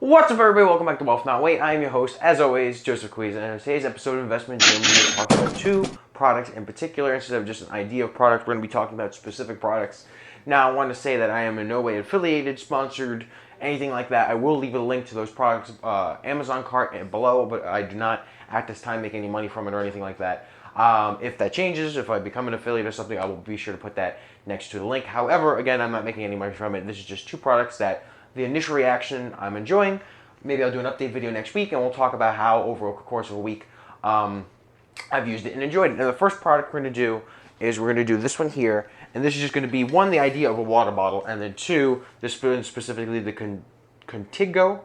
What's up, everybody? Welcome back to Wealth Not Wait. I am your host, as always, Joseph Queez, and in today's episode of Investment Gym, we're going to talk about two products in particular. Instead of just an idea of product, we're going to be talking about specific products. Now, I want to say that I am in no way affiliated, sponsored, anything like that. I will leave a link to those products, Amazon cart below, but I do not at this time make any money from it or anything like that. If that changes, if I become an affiliate or something, I will be sure to put that next to the link. However, again, I'm not making any money from it. This is just two products that the initial reaction I'm enjoying. Maybe I'll do an update video next week, and we'll talk about how over the course of a week I've used it and enjoyed it. Now, the first product we're going to do is we're going to do this one here, and this is just going to be, one, the idea of a water bottle, and then two, this specifically the Contigo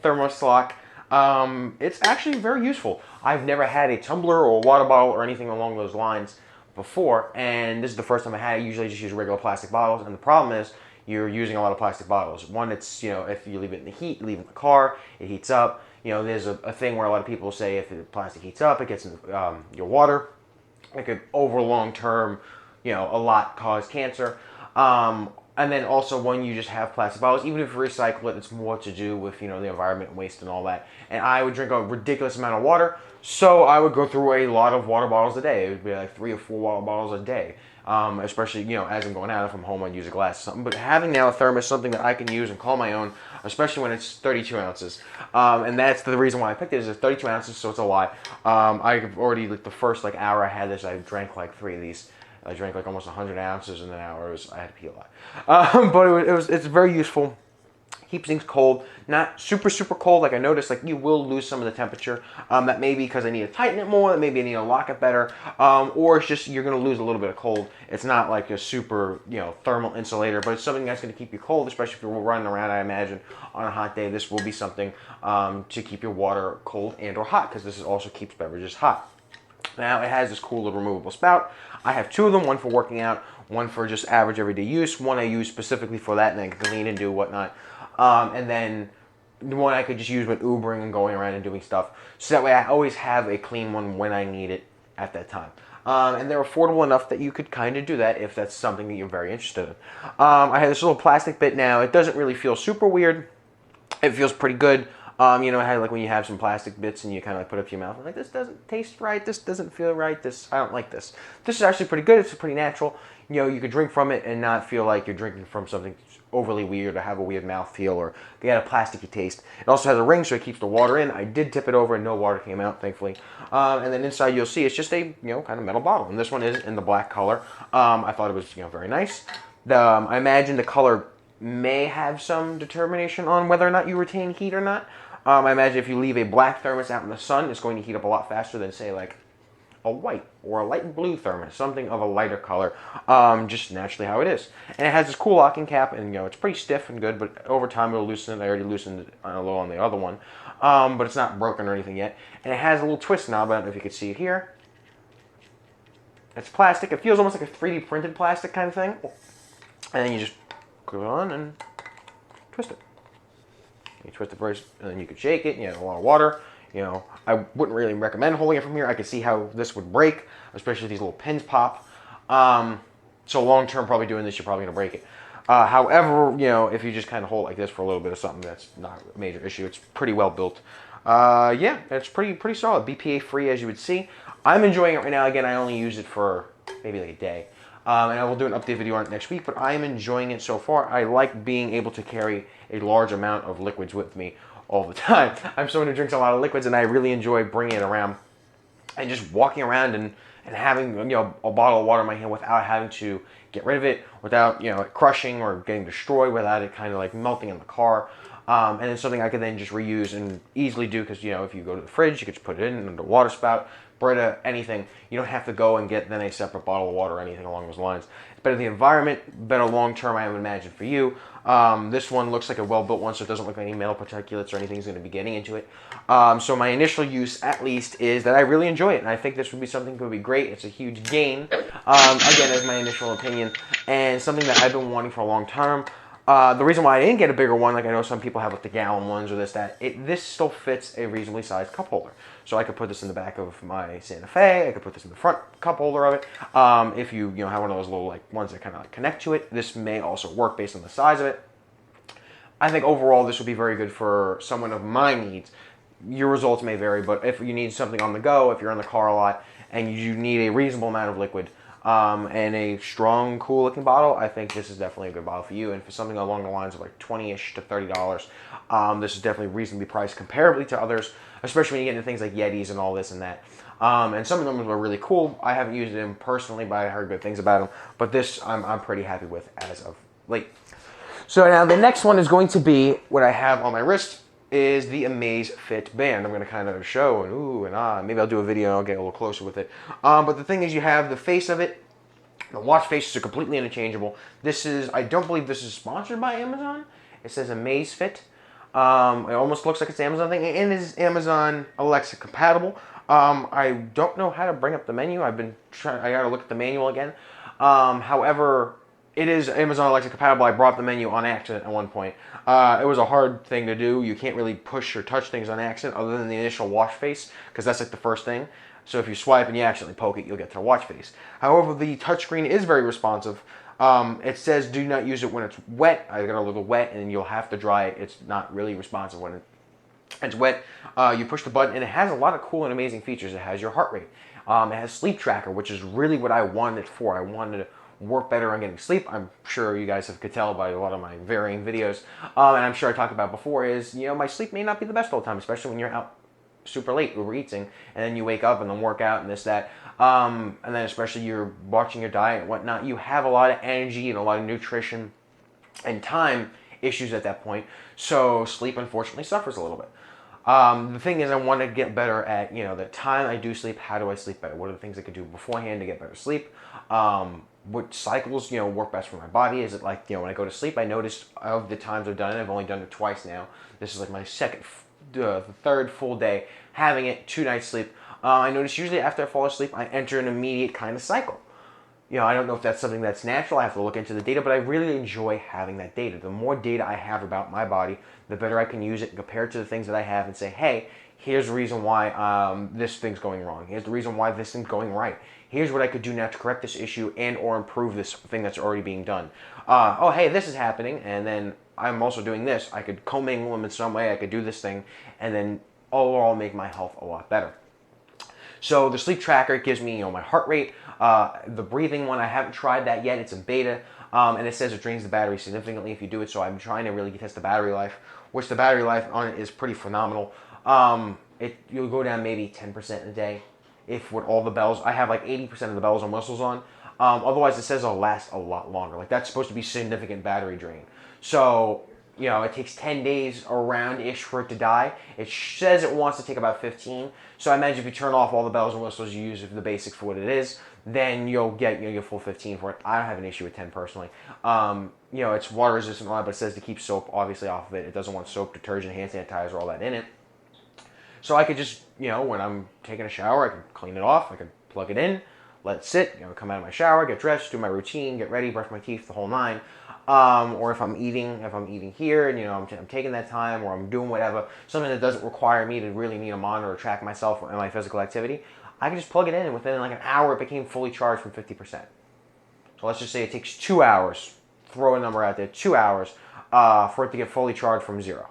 thermoslock. It's actually very useful. I've never had a tumbler or a water bottle or anything along those lines before, and this is the first time I had it. I usually just use regular plastic bottles, and the problem is you're using a lot of plastic bottles. One, it's, if you leave it in the heat, leave it in the car, it heats up. There's a thing where a lot of people say if the plastic heats up, it gets in your water. It could, over long term, a lot cause cancer. And then also, when you just have plastic bottles, even if you recycle it, it's more to do with, the environment, waste, and all that. And I would drink a ridiculous amount of water, so I would go through a lot of water bottles a day. It would be like 3 or 4 water bottles a day. Especially, as I'm going out, if I'm home, I'd use a glass or something. But having now a thermos, something that I can use and call my own, especially when it's 32 ounces. And that's the reason why I picked it, is it's 32 ounces, so it's a lot. I've already, the first, hour I had this, I drank, 3 of these. I drank, almost 100 ounces in an hour. I had to pee a lot. But it's very useful. Keeps things cold, not super cold. I noticed, you will lose some of the temperature. That may be because I need to tighten it more, maybe I need to lock it better, or it's just you're going to lose a little bit of cold. It's not like a super, thermal insulator, but it's something that's going to keep you cold, especially if you're running around. I imagine on a hot day, this will be something to keep your water cold and or hot, because this also keeps beverages hot. Now, it has this cool little removable spout. I have 2 of them, one for working out, one for just average everyday use. One I use specifically for that, and I can clean and do whatnot. And then the one I could just use when Ubering and going around and doing stuff. So that way I always have a clean one when I need it at that time. And they're affordable enough that you could kind of do that if that's something that you're very interested in. I have this little plastic bit now. It doesn't really feel super weird. It feels pretty good. How when you have some plastic bits and you kind of put it up to your mouth, and this doesn't taste right, this doesn't feel right, I don't like this. This is actually pretty good. It's pretty natural. You could drink from it and not feel like you're drinking from something overly weird or have a weird mouthfeel or get a plasticky taste. It also has a ring, so it keeps the water in. I did tip it over and no water came out, thankfully. And then inside you'll see it's just a kind of metal bottle, and this one is in the black color. I thought it was very nice. I imagine the color may have some determination on whether or not you retain heat or not. I imagine if you leave a black thermos out in the sun, it's going to heat up a lot faster than, say, a white or a light blue thermos, something of a lighter color, just naturally how it is. And it has this cool locking cap, and it's pretty stiff and good, but over time it'll loosen it. I already loosened it a little on the other one, but it's not broken or anything yet. And it has a little twist knob. I don't know if you can see it here. It's plastic. It feels almost like a 3D printed plastic kind of thing. And then you just glue it on and twist it. You twist it first, and then you could shake it. A lot of water. I wouldn't really recommend holding it from here. I could see how this would break, especially if these little pins pop. So long term, probably doing this, you're probably going to break it. However, if you just kind of hold it like this for a little bit of something, that's not a major issue. It's pretty well built. It's pretty solid. BPA free, as you would see. I'm enjoying it right now. Again, I only use it for maybe a day. And I will do an update video on it next week, but I am enjoying it so far. I like being able to carry a large amount of liquids with me all the time. I'm someone who drinks a lot of liquids, and I really enjoy bringing it around and just walking around and having a bottle of water in my hand without having to get rid of it, without it crushing or getting destroyed, without it kind of melting in the car. And it's something I could then just reuse and easily do, because if you go to the fridge, you could just put it in the water spout, Brita, anything. You don't have to go and get then a separate bottle of water or anything along those lines. It's better for the environment, better long term, I would imagine, for you. This one looks like a well-built one, so it doesn't look like any metal particulates or anything's going to be getting into it. So my initial use, at least, is that I really enjoy it, and I think this would be something that would be great. It's a huge gain, again, as my initial opinion, and something that I've been wanting for a long time. The reason why I didn't get a bigger one, I know some people have the gallon ones or this still fits a reasonably sized cup holder. So I could put this in the back of my Santa Fe. I could put this in the front cup holder of it. If you have one of those little ones that kind of connect to it, this may also work based on the size of it. I think overall this would be very good for someone of my needs. Your results may vary, but if you need something on the go, if you're in the car a lot, and you need a reasonable amount of liquid, and a strong, cool looking bottle, I think this is definitely a good bottle for you. And for something along the lines of like $20-ish to $30, this is definitely reasonably priced comparably to others, especially when you get into things like Yetis and all this and that. And some of them are really cool. I haven't used them personally, but I heard good things about them. But this I'm pretty happy with as of late. So now the next one is going to be what I have on my wrist is the Amazfit band. I'm going to kind of show and ooh and ah. Maybe I'll do a video and I'll get a little closer with it. But the thing is, you have the face of it. The watch faces are completely interchangeable. This is, I don't believe this is sponsored by Amazon. It says Amazfit. It almost looks like it's Amazon thing. And it is Amazon Alexa compatible. I don't know how to bring up the menu. I've been trying, I got to look at the manual again. However, it is Amazon Alexa compatible. I brought the menu on accident at one point. It was a hard thing to do. You can't really push or touch things on accident other than the initial watch face, because that's like the first thing. So if you swipe and you accidentally poke it, you'll get to the watch face. However, the touchscreen is very responsive. It says do not use it when it's wet. I got a little wet and you'll have to dry it. It's not really responsive when it's wet. You push the button and it has a lot of cool and amazing features. It has your heart rate. It has sleep tracker, which is really what I wanted it for. I wanted to work better on getting sleep. I'm sure you guys could tell by a lot of my varying videos. And I'm sure I talked about before is, my sleep may not be the best all the time, especially when you're out super late overeating and then you wake up and then work out and this, that. And then especially you're watching your diet and whatnot. You have a lot of energy and a lot of nutrition and time issues at that point. So sleep unfortunately suffers a little bit. The thing is, I want to get better at, the time I do sleep, how do I sleep better? What are the things I could do beforehand to get better sleep? What cycles, work best for my body? Is it like, when I go to sleep, I noticed of the times I've done it, I've only done it twice now. This is like my third full day having it, 2 nights sleep. I notice usually after I fall asleep, I enter an immediate kind of cycle. I don't know if that's something that's natural. I have to look into the data, but I really enjoy having that data. The more data I have about my body, the better I can use it compared to the things that I have and say, hey, here's the reason why this thing's going wrong. Here's the reason why this thing's going right. Here's what I could do now to correct this issue and or improve this thing that's already being done. Oh, hey, this is happening, and then I'm also doing this. I could commingle them in some way. I could do this thing, and then overall make my health a lot better. So the sleep tracker, it gives me, my heart rate. The breathing one, I haven't tried that yet. It's in beta, and it says it drains the battery significantly if you do it. So I'm trying to really test the battery life, which the battery life on it is pretty phenomenal. You'll go down maybe 10% in a day, if with all the bells. I have like 80% of the bells and whistles on. Otherwise, it says it'll last a lot longer. Like that's supposed to be significant battery drain. So it takes 10 days around-ish for it to die. It says it wants to take about 15. So I imagine if you turn off all the bells and whistles, you use the basic for what it is, then you'll get your full 15 for it. I don't have an issue with 10 personally. It's water resistant and all that, but it says to keep soap obviously off of it. It doesn't want soap, detergent, hand sanitizer, all that in it. So I could just, when I'm taking a shower, I can clean it off. I can plug it in, let it sit, come out of my shower, get dressed, do my routine, get ready, brush my teeth, the whole nine. Or if I'm eating here and, I'm taking that time or I'm doing whatever, something that doesn't require me to really need a monitor or track myself and my physical activity, I can just plug it in and within like an hour it became fully charged from 50%. So let's just say it takes 2 hours, throw a number out there, 2 hours for it to get fully charged from 0.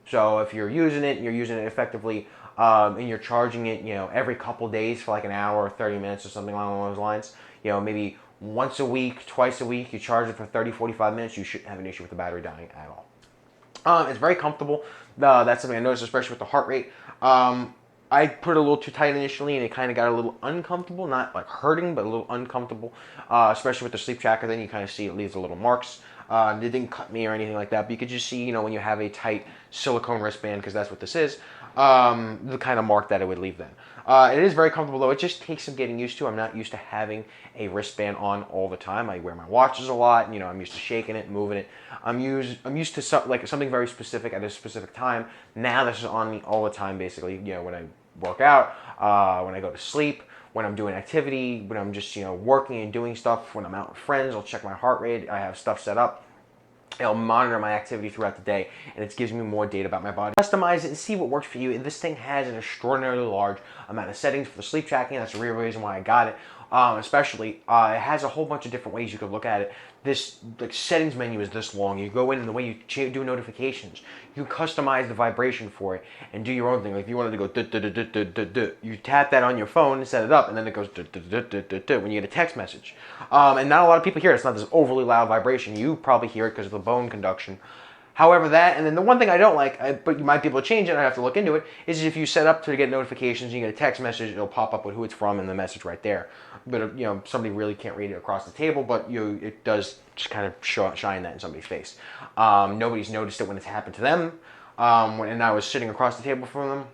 So if you're using it effectively, and you're charging it, every couple days for like an hour or 30 minutes or something along those lines, maybe once a week, twice a week, you charge it for 30, 45 minutes, you shouldn't have an issue with the battery dying at all. It's very comfortable. That's something I noticed, especially with the heart rate. I put it a little too tight initially, and it kind of got a little uncomfortable, not like hurting, but a little uncomfortable, especially with the sleep tracker. Then you kind of see it leaves a little marks. It didn't cut me or anything like that, but you could just see, when you have a tight silicone wristband, because that's what this is, the kind of mark that it would leave then. It is very comfortable, though. It just takes some getting used to. I'm not used to having a wristband on all the time. I wear my watches a lot, and, I'm used to shaking it, moving it. I'm used to something very specific at a specific time. Now this is on me all the time, basically, when I work out, when I go to sleep, when I'm doing activity, when I'm just, working and doing stuff, when I'm out with friends, I'll check my heart rate. I have stuff set up. It'll monitor my activity throughout the day, and it gives me more data about my body. Customize it and see what works for you. This thing has an extraordinarily large amount of settings for the sleep tracking. That's the real reason why I got it. especially, it has a whole bunch of different ways you could look at it. This like settings menu is this long. You go in and the way you do notifications, you customize the vibration for it and do your own thing. Like if you wanted to go duh, duh, duh, duh, duh, duh, duh, you tap that on your phone and set it up, and then it goes duh, duh, duh, duh, duh, duh, when you get a text message. And not a lot of people hear it. It's not this overly loud vibration. You probably hear it because of the bone conduction. However, that, and then the one thing I don't like, but you might be able to change it, I have to look into it, is if you set up to get notifications, you get a text message, it'll pop up with who it's from and the message right there. But, somebody really can't read it across the table, but it does just kind of shine that in somebody's face. Nobody's noticed it when it's happened to them, and I was sitting across the table from them,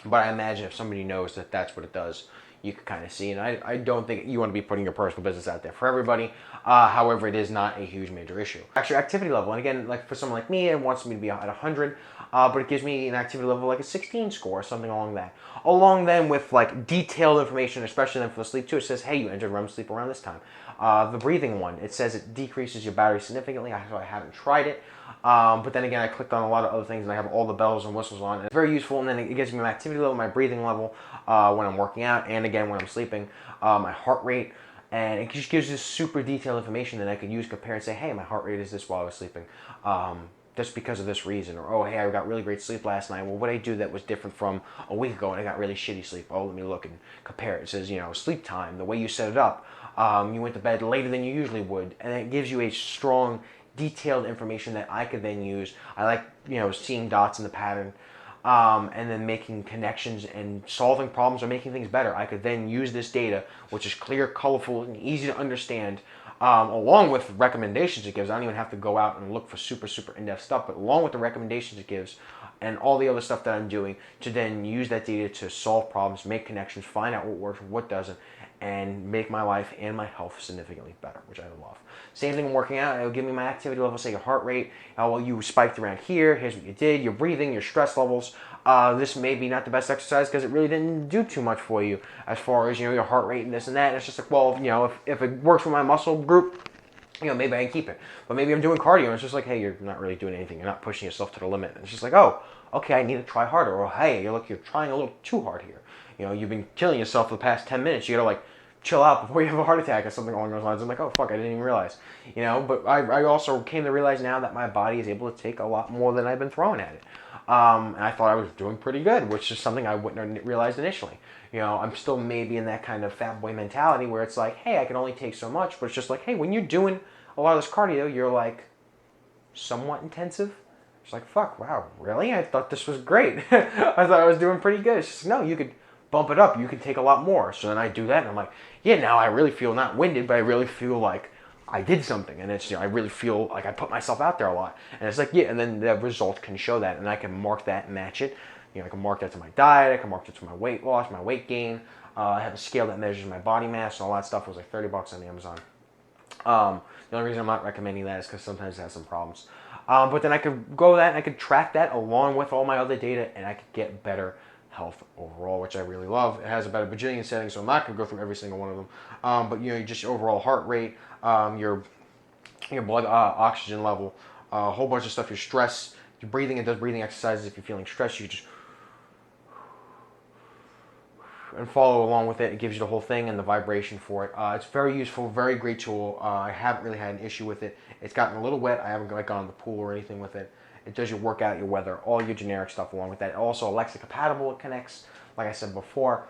but I imagine if somebody knows that that's what it does, you can kind of see. And I don't think you want to be putting your personal business out there for everybody. However, it is not a huge major issue. Actually, activity level, and again, like for someone like me, it wants me to be at 100, but it gives me an activity level like a 16 score, something along that. Along then with like detailed information, especially then for the sleep too, it says, hey, you entered REM sleep around this time. The breathing one, it says it decreases your battery significantly, so I haven't tried it. But then again, I clicked on a lot of other things and I have all the bells and whistles on. It's very useful, and then it gives me my activity level, my breathing level when I'm working out, and again when I'm sleeping, my heart rate, and it just gives this super detailed information that I could use, compare, and say, hey, my heart rate is this while I was sleeping. Just because of this reason, or oh, hey, I got really great sleep last night. Well, what did I do that was different from a week ago and I got really shitty sleep? Oh, let me look and compare it. It says, sleep time, the way you set it up. You went to bed later than you usually would, and it gives you a strong, detailed information that I could then use. I like, seeing dots in the pattern, and then making connections and solving problems or making things better. I could then use this data, which is clear, colorful, and easy to understand, along with recommendations it gives. I don't even have to go out and look for super, super in-depth stuff, but along with the recommendations it gives and all the other stuff that I'm doing, to then use that data to solve problems, make connections, find out what works, what doesn't, and make my life and my health significantly better, which I love. Same thing working out. It'll give me my activity level, say your heart rate. Well, you spiked around here. Here's what you did. Your breathing, your stress levels. This may be not the best exercise because it really didn't do too much for you as far as, your heart rate and this and that. And it's just like, well, if it works for my muscle group, maybe I can keep it. But maybe I'm doing cardio and it's just like, hey, you're not really doing anything. You're not pushing yourself to the limit. And it's just like, oh, okay, I need to try harder. Or hey, you're trying a little too hard here. You've been killing yourself for the past 10 minutes. You gotta chill out before you have a heart attack or something along those lines. I'm like, oh fuck, I didn't even realize. But I also came to realize now that my body is able to take a lot more than I've been throwing at it. And I thought I was doing pretty good, which is something I wouldn't have realized initially. I'm still maybe in that kind of fat boy mentality where it's like, hey, I can only take so much, but it's just like, hey, when you're doing a lot of this cardio, you're like somewhat intensive. It's like, fuck, wow, really? I thought this was great. I thought I was doing pretty good. It's just, no, you could bump it up. You can take a lot more. So then I do that, and I'm like, yeah, now I really feel not winded, but I really feel like I did something, and it's, I really feel like I put myself out there a lot. And it's like, yeah, and then the result can show that, and I can mark that and match it. I can mark that to my diet. I can mark it to my weight loss, my weight gain. I have a scale that measures my body mass, and all that stuff. It was like $30 on Amazon. The only reason I'm not recommending that is because sometimes it has some problems. But then I could go that, and I could track that along with all my other data, and I could get better health overall, which I really love. It has about a bajillion settings, so I'm not going to go through every single one of them. But just your overall heart rate, your blood oxygen level, a whole bunch of stuff. Your stress, your breathing. It does breathing exercises. If you're feeling stressed, you just and follow along with it. It gives you the whole thing and the vibration for it. It's very useful, very great tool. I haven't really had an issue with it. It's gotten a little wet. I haven't gone to the pool or anything with it. It does your workout, your weather, all your generic stuff along with that. Also Alexa compatible, it connects, like I said before.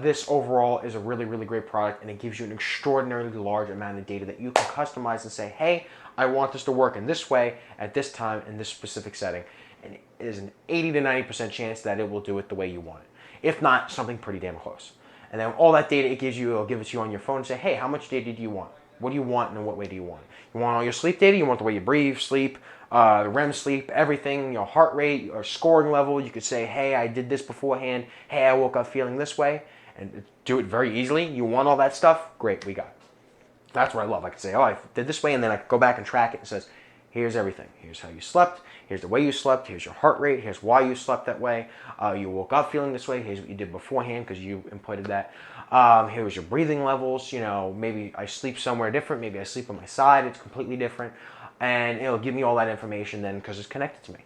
This overall is a really, really great product, and it gives you an extraordinarily large amount of data that you can customize and say, hey, I want this to work in this way, at this time, in this specific setting. And it is an 80 to 90% chance that it will do it the way you want it. If not, something pretty damn close. And then all that data it gives you, it'll give it to you on your phone and say, hey, how much data do you want? What do you want, and in what way do you want it? You want all your sleep data? You want the way you breathe, sleep, REM sleep, everything, your heart rate, or scoring level. You could say, hey, I did this beforehand. Hey, I woke up feeling this way. And do it very easily. You want all that stuff? Great, we got it. That's what I love. I could say, oh, I did this way, and then I could go back and track it and says, here's everything. Here's how you slept. Here's the way you slept. Here's your heart rate. Here's why you slept that way. You woke up feeling this way. Here's what you did beforehand because you inputted that. Here's your breathing levels. Maybe I sleep somewhere different. Maybe I sleep on my side. It's completely different. And it'll give me all that information then because it's connected to me.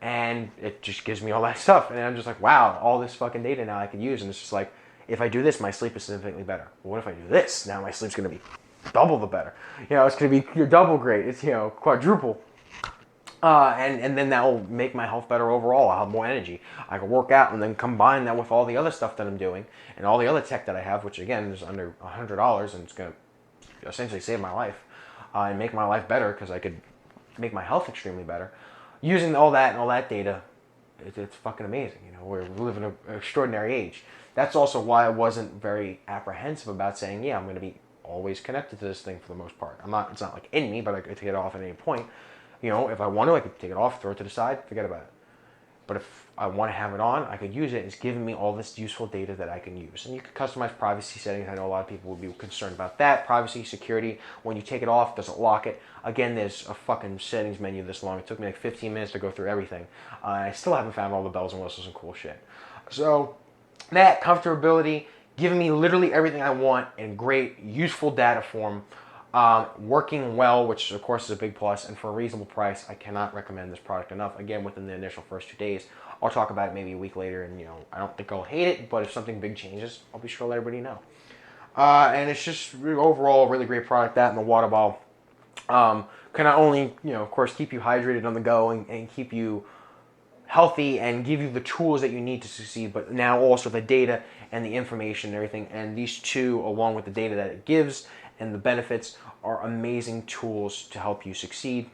And it just gives me all that stuff. And I'm just like, wow, all this fucking data now I can use. And it's just like, if I do this, my sleep is significantly better. Well, what if I do this? Now my sleep's going to be double the better. It's going to be your double great. It's, quadruple. And then that will make my health better overall. I'll have more energy. I can work out and then combine that with all the other stuff that I'm doing and all the other tech that I have, which again is under $100, and it's going to essentially save my life and make my life better because I could make my health extremely better. Using all that and all that data, it's fucking amazing. We live in an extraordinary age. That's also why I wasn't very apprehensive about saying, yeah, I'm going to be always connected to this thing for the most part. It's not like in me, but I could take it off at any point. If I want to, I could take it off, throw it to the side, forget about it. But if I want to have it on, I could use it. It's giving me all this useful data that I can use. And you can customize privacy settings. I know a lot of people would be concerned about that. Privacy, security. When you take it off, does it lock it? Again, there's a fucking settings menu this long. It took me like 15 minutes to go through everything. I still haven't found all the bells and whistles and cool shit. So that comfortability, giving me literally everything I want in great, useful data form. Working well, which of course is a big plus, and for a reasonable price. I cannot recommend this product enough. Again, within the initial first 2 days. I'll talk about it maybe a week later, and I don't think I'll hate it, but if something big changes, I'll be sure to let everybody know. And it's just overall a really great product. That and the water bottle can not only, of course, keep you hydrated on the go and keep you healthy and give you the tools that you need to succeed, but now also the data and the information and everything. And these two, along with the data that it gives and the benefits, are amazing tools to help you succeed,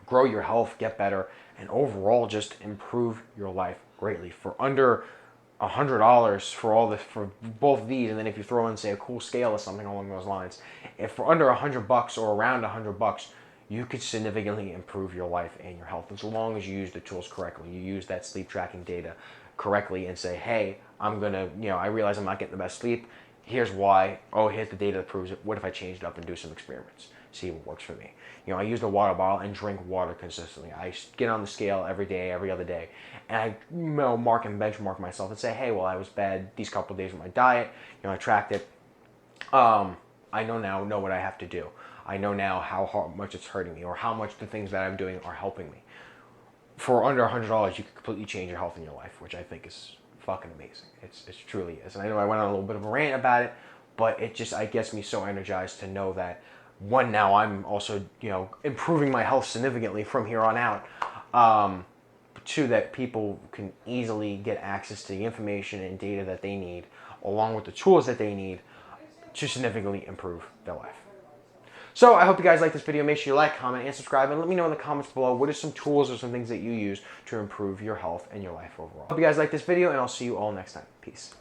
grow your health, get better, and overall just improve your life greatly. For under $100 for both of these, and then if you throw in, say, a cool scale or something along those lines, if for under $100 or around $100, you could significantly improve your life and your health as long as you use the tools correctly. You use that sleep tracking data correctly and say, hey, I'm gonna, I realize I'm not getting the best sleep. Here's why. Oh, here's the data that proves it. What if I change it up and do some experiments? See what works for me. I use the water bottle and drink water consistently. I get on the scale every day, every other day, and I mark and benchmark myself and say, hey, well, I was bad these couple of days with my diet. I tracked it. I know what I have to do. I know now how much it's hurting me or how much the things that I'm doing are helping me. For under $100, you can completely change your health in your life, which I think is fucking amazing. It truly is. And I know I went on a little bit of a rant about it, but it gets me so energized to know that, one, now I'm also, improving my health significantly from here on out. Two, that people can easily get access to the information and data that they need, along with the tools that they need to significantly improve their life. So I hope you guys like this video. Make sure you like, comment, and subscribe, and let me know in the comments below what are some tools or some things that you use to improve your health and your life overall. Hope you guys like this video, and I'll see you all next time. Peace.